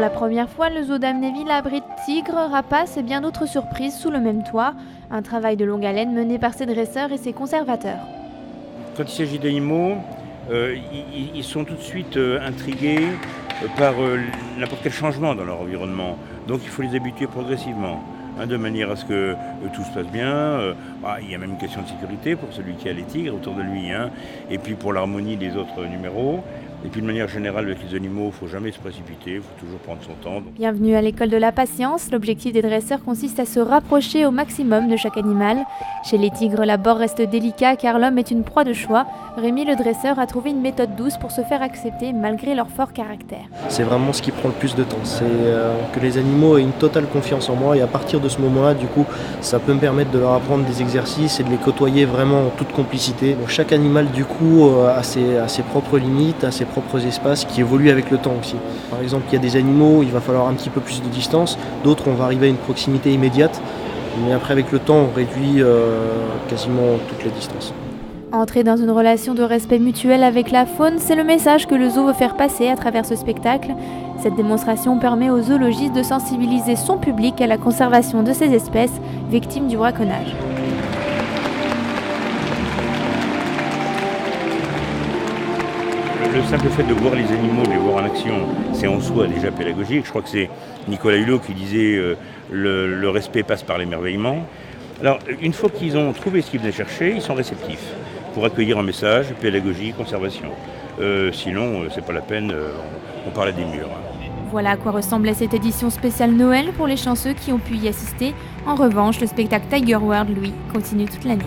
la première fois, le zoo d'Amnéville abrite tigres, rapaces et bien d'autres surprises sous le même toit. Un travail de longue haleine mené par ses dresseurs et ses conservateurs. Quand il s'agit d'animaux, ils sont tout de suite intrigués par n'importe quel changement dans leur environnement. Donc il faut les habituer progressivement, de manière à ce que tout se passe bien. Il y a même une question de sécurité pour celui qui a les tigres autour de lui, et puis pour l'harmonie des autres numéros. Et puis de manière générale avec les animaux, il ne faut jamais se précipiter, il faut toujours prendre son temps. Bienvenue à l'école de la patience. L'objectif des dresseurs consiste à se rapprocher au maximum de chaque animal. Chez les tigres, l'abord reste délicat car l'homme est une proie de choix. Rémi, le dresseur, a trouvé une méthode douce pour se faire accepter malgré leur fort caractère. C'est vraiment ce qui prend le plus de temps. C'est que les animaux aient une totale confiance en moi et à partir de ce moment-là, du coup, ça peut me permettre de leur apprendre des exercices et de les côtoyer vraiment en toute complicité. Donc, chaque animal, du coup, a ses propres limites, a ses propres espaces qui évoluent avec le temps aussi. Par exemple, il y a des animaux, il va falloir un petit peu plus de distance, d'autres on va arriver à une proximité immédiate, mais après avec le temps on réduit quasiment toutes les distances. Entrer dans une relation de respect mutuel avec la faune, c'est le message que le zoo veut faire passer à travers ce spectacle. Cette démonstration permet aux zoologistes de sensibiliser son public à la conservation de ces espèces victimes du braconnage. Le simple fait de voir les animaux, de les voir en action, c'est en soi déjà pédagogique. Je crois que c'est Nicolas Hulot qui disait le respect passe par l'émerveillement. Alors, une fois qu'ils ont trouvé ce qu'ils venaient chercher, ils sont réceptifs pour accueillir un message, pédagogie, conservation. Sinon, c'est pas la peine, on parlait des murs. Voilà à quoi ressemblait cette édition spéciale Noël pour les chanceux qui ont pu y assister. En revanche, le spectacle Tiger World, lui, continue toute l'année.